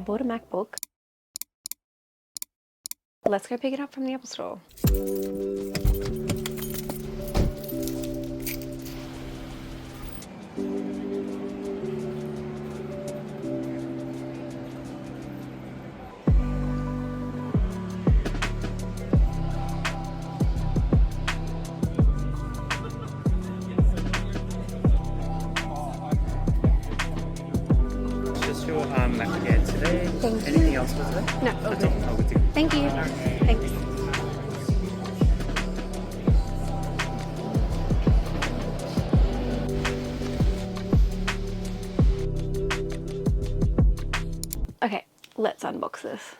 I bought a MacBook. Let's go pick it up from the Apple Store. Just your Macbook Air today. Thank you. Anything else with it? No, all good. Oh, with you. Thank you. Thanks. Okay, let's unbox this.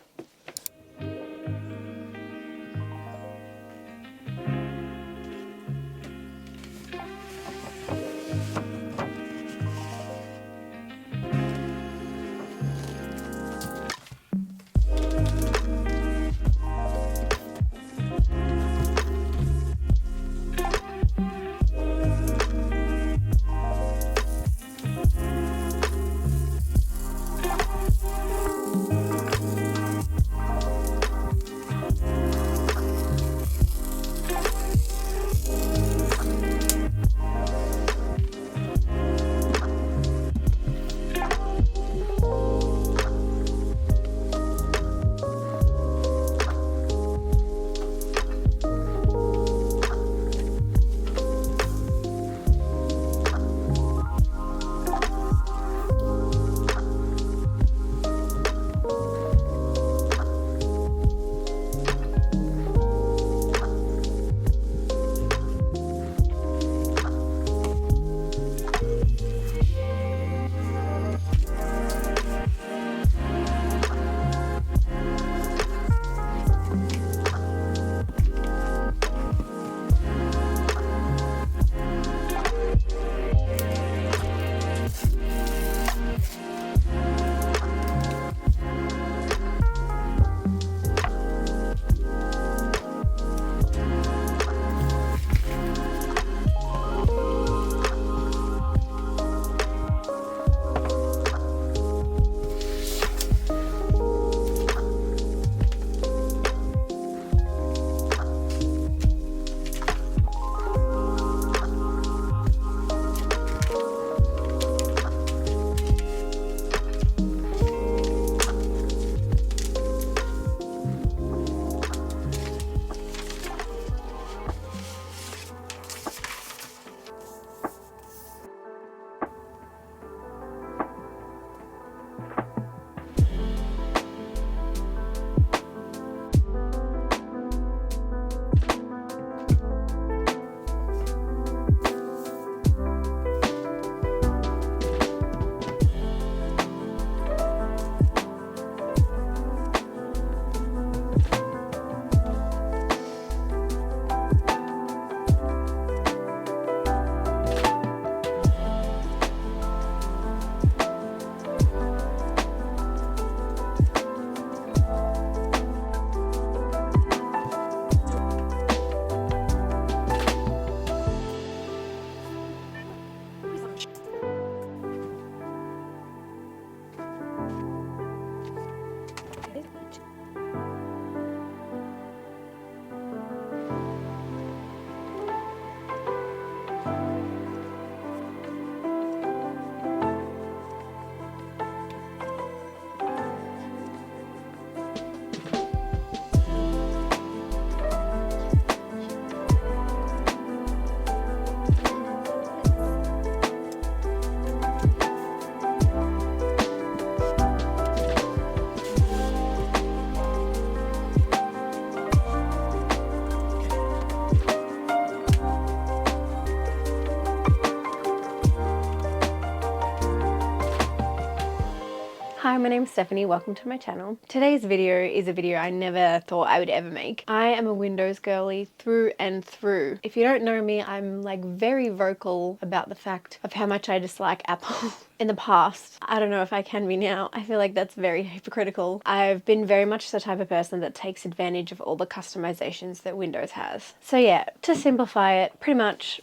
Hi, my name's Stephanie. Welcome to my channel. Today's video is a video I never thought I would ever make. I am a Windows girly through and through. If you don't know me, I'm like very vocal about the fact of how much I dislike Apple. In the past, I don't know if I can be now. I feel like that's very hypocritical. I've been very much the type of person that takes advantage of all the customizations that Windows has. So yeah, to simplify it, pretty much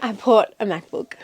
I bought a MacBook.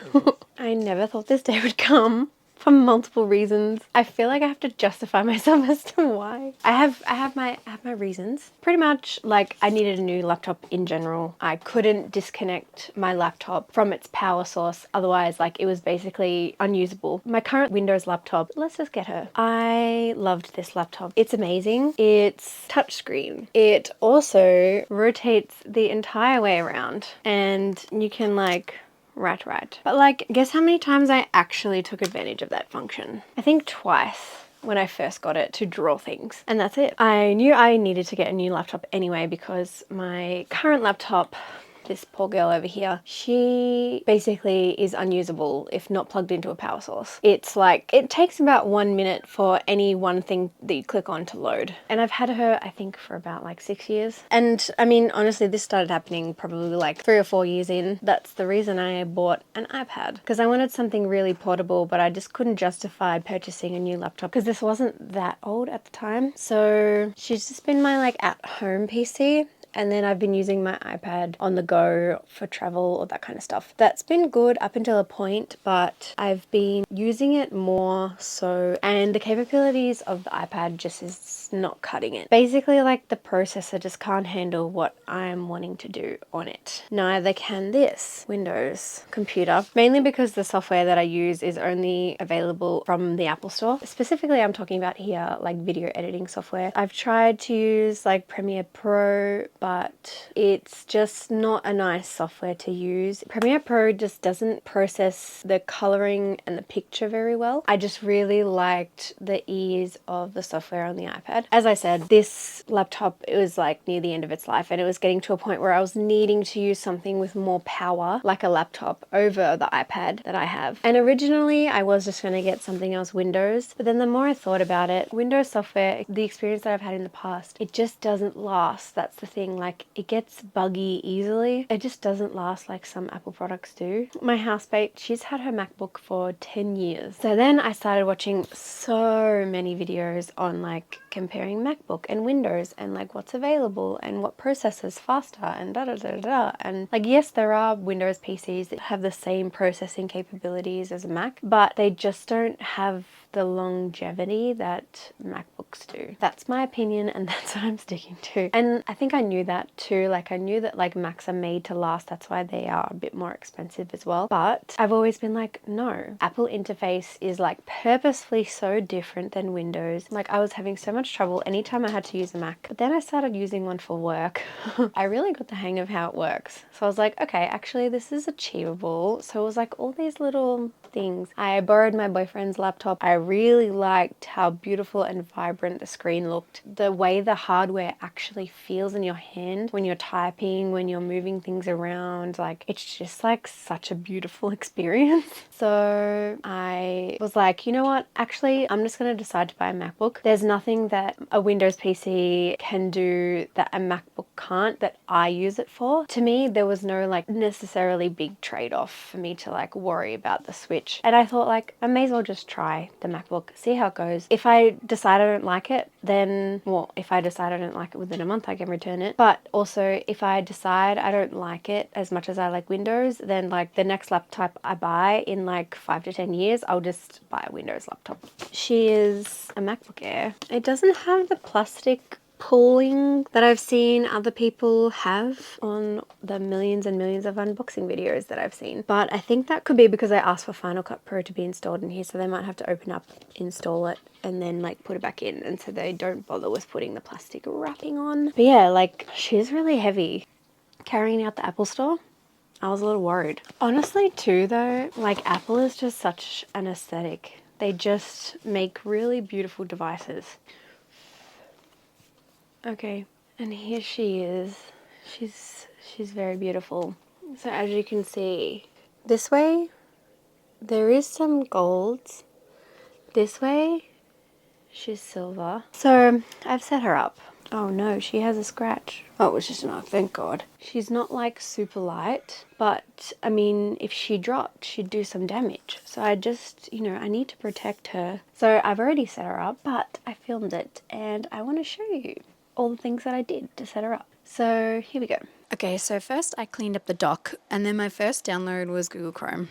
I never thought this day would come. for multiple reasons. I feel like I have to justify myself as to why. I have my reasons. Pretty much, like, I needed a new laptop in general. I couldn't disconnect my laptop from its power source, otherwise, like, it was basically unusable. My current Windows laptop, let's just get her. I loved this laptop. It's amazing. It's touchscreen. It also rotates the entire way around, and you can, like, right. But, like, guess how many times I actually took advantage of that function? I think twice when I first got it, to draw things. And that's it. I knew I needed to get a new laptop anyway because my current laptop, this poor girl over here, she basically is unusable if not plugged into a power source. It's like, it takes about 1 minute for any one thing that you click on to load. And I've had her, I think, for about like 6 years. And I mean, honestly, this started happening probably like 3 or 4 years in. That's the reason I bought an iPad, because I wanted something really portable, but I just couldn't justify purchasing a new laptop because this wasn't that old at the time. So she's just been my like at-home PC. And then I've been using my iPad on the go for travel or that kind of stuff. That's been good up until a point, but I've been using it more so, and the capabilities of the iPad just is not cutting it. Basically, like, the processor just can't handle what I'm wanting to do on it. Neither can this Windows computer, mainly because the software that I use is only available from the Apple Store. Specifically, I'm talking about here, like, video editing software. I've tried to use like Premiere Pro, but it's just not a nice software to use. Premiere Pro just doesn't process the coloring and the picture very well. I just really liked the ease of the software on the iPad. As I said, this laptop, it was like near the end of its life, and it was getting to a point where I was needing to use something with more power, like a laptop, over the iPad that I have. And originally I was just going to get something else Windows, but then the more I thought about it, Windows software, the experience that I've had in the past, it just doesn't last. That's the thing. Like, it gets buggy easily. It just doesn't last like some Apple products do. My housemate, she's had her MacBook for 10 years. So then I started watching so many videos on like comparing MacBook and Windows and like what's available and what processors faster and da da da da. And like, yes, there are Windows PCs that have the same processing capabilities as a Mac, but they just don't have the longevity that MacBooks do. That's my opinion, and that's what I'm sticking to. And I think I knew that too. Like, I knew that like Macs are made to last. That's why they are a bit more expensive as well. But I've always been like, no, Apple interface is like purposefully so different than Windows. Like, I was having so much trouble anytime I had to use a Mac. But then I started using one for work. I really got the hang of how it works. So I was like, okay, actually this is achievable. So it was like all these little things. I borrowed my boyfriend's laptop. I really liked how beautiful and vibrant the screen looked. The way the hardware actually feels in your hand when you're typing, when you're moving things around, like, it's just like such a beautiful experience. So I was like, you know what? Actually, I'm just going to decide to buy a MacBook. There's nothing that a Windows PC can do that a MacBook can't, that I use it for. To me, there was no like necessarily big trade-off for me to like worry about the Switch. And I thought, like, I may as well just try the MacBook, see how it goes. If I decide I don't like it, then, well, if I decide I don't like it within a month, I can return it. But also, if I decide I don't like it as much as I like Windows, then like the next laptop I buy in like 5 to 10 years, I'll just buy a Windows laptop. She is a MacBook Air. It doesn't have the plastic pulling that I've seen other people have on the millions and millions of unboxing videos that I've seen. But I think that could be because I asked for Final Cut Pro to be installed in here, so they might have to open up, install it, and then like put it back in, and so they don't bother with putting the plastic wrapping on. But yeah, like, she's really heavy. Carrying out the Apple Store, I was a little worried. Honestly too though, like, Apple is just such an aesthetic. They just make really beautiful devices. Okay, and here she is. She's very beautiful. So as you can see, this way there is some golds. This way she's silver. So I've set her up. Oh no, she has a scratch. Oh, it was just enough, thank God. She's not like super light, but I mean, if she dropped, she'd do some damage. So I just, you know, I need to protect her. So I've already set her up, but I filmed it and I want to show you all the things that I did to set her up. So here we go. Okay, so first I cleaned up the dock, and then my first download was Google Chrome.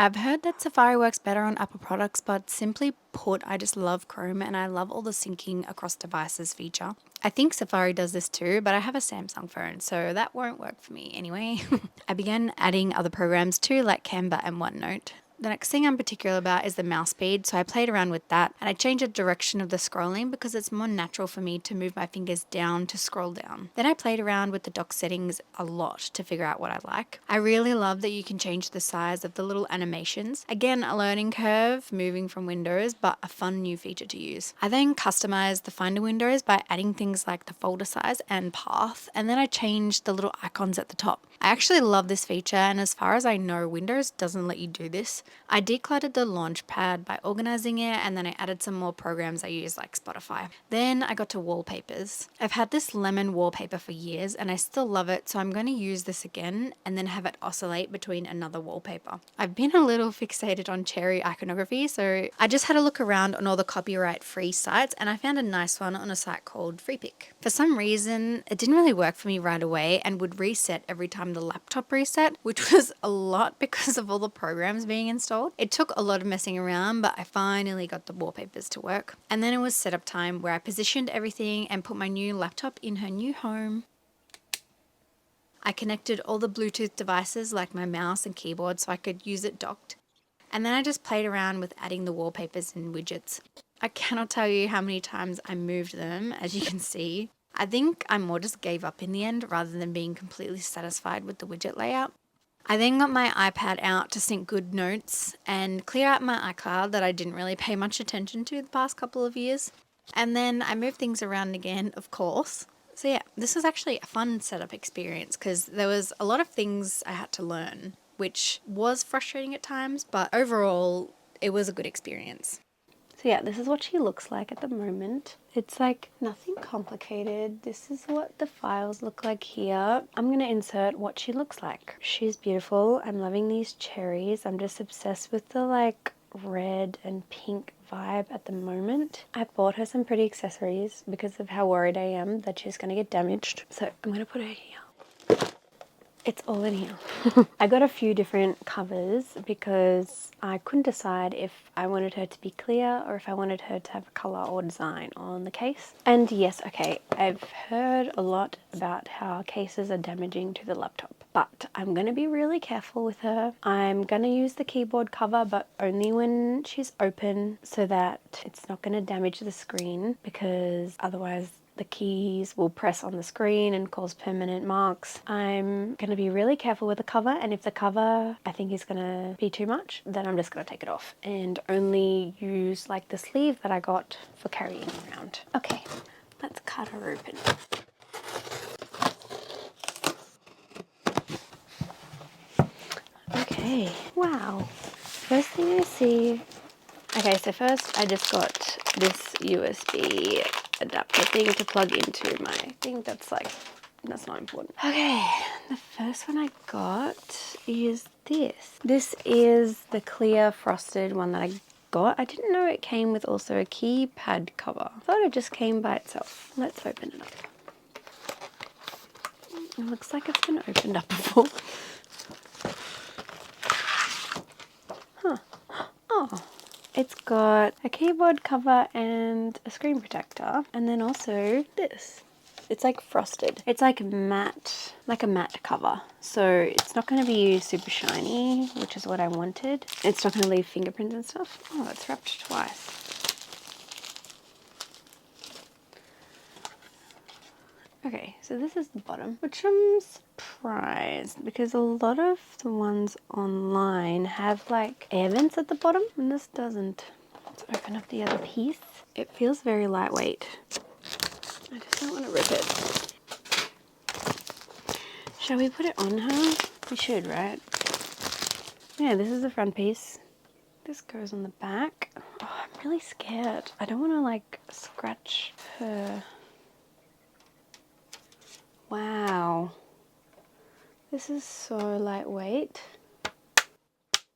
I've heard that Safari works better on Apple products, but simply put, I just love Chrome and I love all the syncing across devices feature. I think Safari does this too, but I have a Samsung phone, so that won't work for me anyway. I began adding other programs too, like Canva and OneNote. The next thing I'm particular about is the mouse speed, so I played around with that and I changed the direction of the scrolling because it's more natural for me to move my fingers down to scroll down. Then I played around with the dock settings a lot to figure out what I like. I really love that you can change the size of the little animations. Again, a learning curve moving from Windows, but a fun new feature to use. I then customized the Finder windows by adding things like the folder size and path, and then I changed the little icons at the top. I actually love this feature, and as far as I know, Windows doesn't let you do this. I decluttered the Launchpad by organizing it, and then I added some more programs I use like Spotify. Then I got to wallpapers. I've had this lemon wallpaper for years and I still love it, so I'm going to use this again and then have it oscillate between another wallpaper. I've been a little fixated on cherry iconography, so I just had a look around on all the copyright-free sites and I found a nice one on a site called FreePic. For some reason, it didn't really work for me right away and would reset every time the laptop reset, which was a lot because of all the programs being installed. It took a lot of messing around, but I finally got the wallpapers to work. And then it was setup time where I positioned everything and put my new laptop in her new home. I connected all the Bluetooth devices like my mouse and keyboard so I could use it docked. And then I just played around with adding the wallpapers and widgets. I cannot tell you how many times I moved them, as you can see. I think I more just gave up in the end rather than being completely satisfied with the widget layout. I then got my iPad out to sync good notes and clear out my iCloud that I didn't really pay much attention to the past couple of years. And then I moved things around again, of course. So yeah, this was actually a fun setup experience because there was a lot of things I had to learn, which was frustrating at times, but overall it was a good experience. So yeah, this is what she looks like at the moment. It's like nothing complicated. This is what the files look like here. I'm going to insert what she looks like. She's beautiful. I'm loving these cherries. I'm just obsessed with the like red and pink vibe at the moment. I bought her some pretty accessories because of how worried I am that she's going to get damaged. So I'm going to put her here. It's all in here. I got a few different covers because I couldn't decide if I wanted her to be clear or if I wanted her to have a colour or design on the case. And yes, okay, I've heard a lot about how cases are damaging to the laptop, but I'm going to be really careful with her. I'm going to use the keyboard cover, but only when she's open so that it's not going to damage the screen, because otherwise the keys will press on the screen and cause permanent marks. I'm going to be really careful with the cover, and if the cover I think is going to be too much, then I'm just going to take it off and only use like the sleeve that I got for carrying around. Okay, let's cut her open. Okay, wow. First thing I see. Okay, so first I just got this USB adapter thing to plug into my thing. That's not important. Okay, the first one I got is this. This is the clear frosted one that I got. I didn't know it came with also a keypad cover. I thought it just came by itself. Let's open it up. It looks like it's been opened up before. Huh. Oh. It's got a keyboard cover and a screen protector, and then also this. It's like frosted. It's like matte, like a matte cover. So it's not going to be super shiny, which is what I wanted. It's not going to leave fingerprints and stuff. Oh, it's wrapped twice. Okay, so this is the bottom, which I'm surprised because a lot of the ones online have like air vents at the bottom and this doesn't. Let's open up the other piece. It feels very lightweight. I just don't want to rip it. Shall we put it on her? We should, right? Yeah, this is the front piece. This goes on the back. Oh, I'm really scared. I don't want to like scratch her. Wow, this is so lightweight.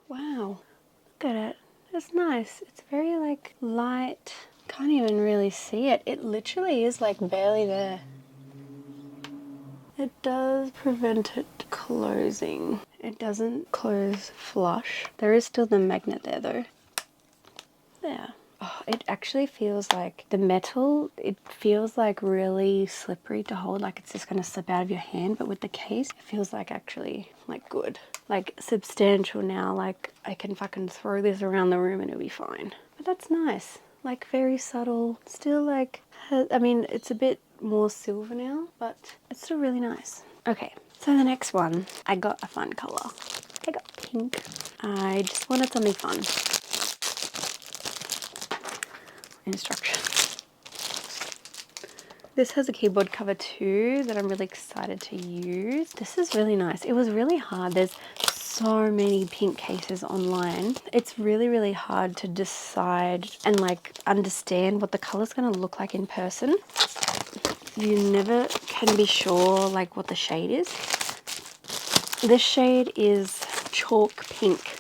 Wow, look at it. It's nice. It's very like light. Can't even really see it. It literally is like barely there. It does prevent it closing. It doesn't close flush. There is still the magnet there though. There. Oh, it actually feels like the metal, it feels like really slippery to hold, like it's just going to slip out of your hand, but with the case, it feels like actually like good. Like substantial now, like I can fucking throw this around the room and it'll be fine. But that's nice. Like very subtle. Still like, I mean, it's a bit more silver now, but it's still really nice. Okay, so the next one, I got a fun color. I got pink. I just wanted something fun. Instructions. This has a keyboard cover too that I'm really excited to use. This is really nice. It was really hard. There's so many pink cases online. It's really, really hard to decide and like understand what the color's going to look like in person. You never can be sure like what the shade is. This shade is chalk pink.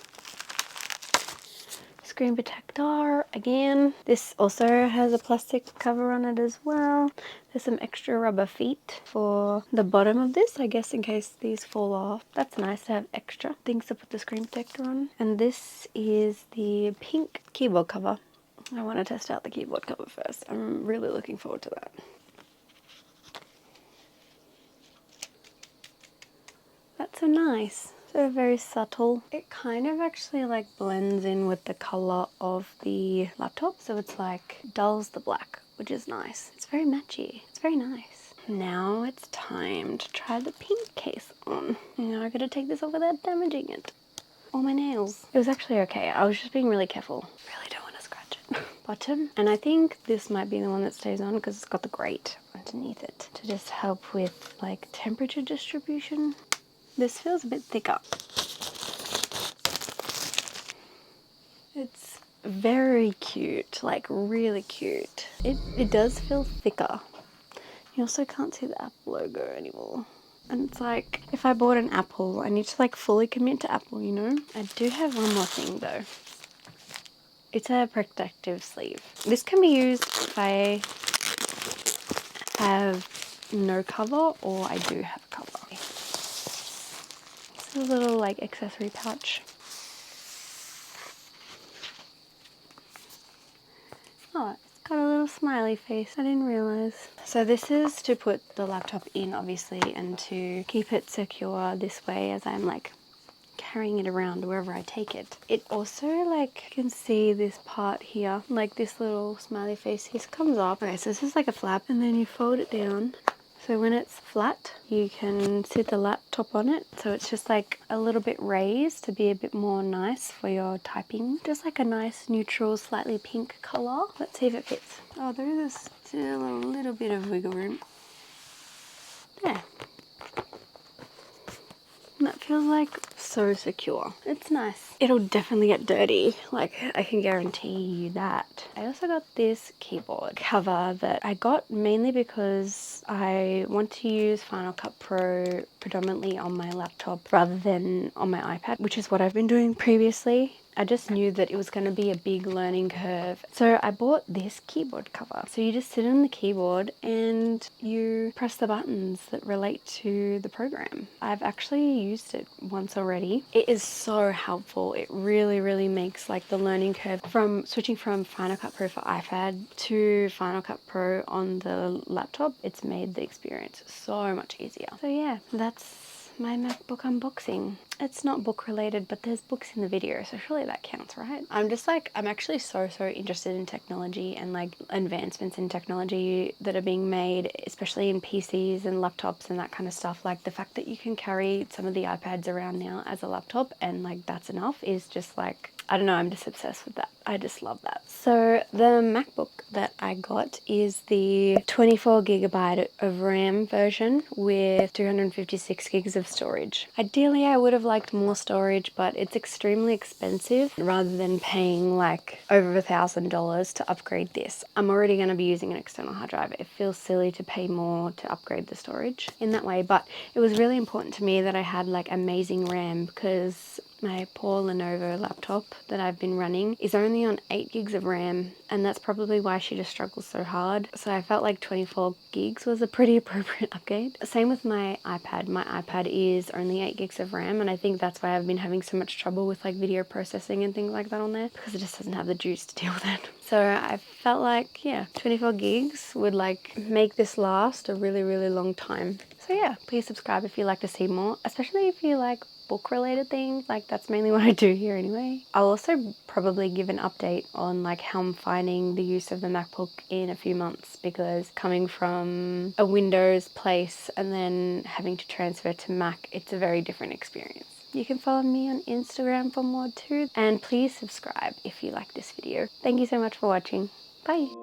Screen protector again. This also has a plastic cover on it as well. There's some extra rubber feet for the bottom of this, I guess, in case these fall off. That's nice to have extra things to put the screen protector on. And this is the pink keyboard cover. I want to test out the keyboard cover first. I'm really looking forward to that. That's so nice. So very subtle. It kind of actually like blends in with the color of the laptop. So it's like dulls the black, which is nice. It's very matchy. It's very nice. Now it's time to try the pink case on. Now I gotta take this off without damaging it. Or my nails. It was actually okay. I was just being really careful. Really don't want to scratch it. Bottom. And I think this might be the one that stays on because it's got the grate underneath it to just help with like temperature distribution. This feels a bit thicker. It's very cute, like really cute. It does feel thicker. You also can't see the Apple logo anymore. And it's like, if I bought an Apple, I need to like fully commit to Apple, you know? I do have one more thing though. It's a protective sleeve. This can be used if I have no cover or I do have a cover. A little like accessory pouch. Oh, it's got a little smiley face. I didn't realize. So this is to put the laptop in, obviously, and to keep it secure this way as I'm like carrying it around wherever I take it. It also like, you can see this part here, like this little smiley face here comes up. Okay, so this is like a flap and then you fold it down. So when it's flat, you can sit the laptop on it. So it's just like a little bit raised to be a bit more nice for your typing. Just like a nice neutral, slightly pink color. Let's see if it fits. Oh, there is still a little bit of wiggle room. There. And that feels like so secure. It's nice. It'll definitely get dirty, like I can guarantee you that. I also got this keyboard cover that I got mainly because I want to use Final Cut Pro predominantly on my laptop rather than on my iPad, which is what I've been doing previously. I just knew that it was going to be a big learning curve. So I bought this keyboard cover. So you just sit on the keyboard and you press the buttons that relate to the program. I've actually used it once already. It is so helpful. It really, really makes like the learning curve from switching from Final Cut Pro for iPad to Final Cut Pro on the laptop. It's made the experience so much easier. So yeah, that's my MacBook unboxing. It's not book related, but there's books in the video, so surely that counts, right? I'm actually so interested in technology and like advancements in technology that are being made, especially in PCs and laptops and that kind of stuff. Like the fact that you can carry some of the iPads around now as a laptop and like that's enough is just like, I don't know, I'm just obsessed with that. I just love that. So the MacBook that I got is the 24GB of RAM version with 256 gigs of storage. Ideally, I would have liked more storage, but it's extremely expensive rather than paying like over $1,000 to upgrade this. I'm already going to be using an external hard drive. It feels silly to pay more to upgrade the storage in that way, but it was really important to me that I had like amazing RAM because My poor Lenovo laptop that I've been running is only on 8 gigs of RAM, and that's probably why she just struggles so hard. So I felt like 24 gigs was a pretty appropriate upgrade. Same with my iPad. My iPad is only 8 gigs of RAM, and I think that's why I've been having so much trouble with like video processing and things like that on there, because it just doesn't have the juice to deal with it. So I felt like, yeah, 24 gigs would like make this last a really, really long time. So yeah, please subscribe if you'd like to see more, especially if you like book related things. Like that's mainly what I do here anyway. I'll also probably give an update on like how I'm finding the use of the MacBook in a few months, because coming from a Windows place and then having to transfer to Mac, it's a very different experience. You can follow me on Instagram for more too, and please subscribe if you like this video. Thank you so much for watching. Bye!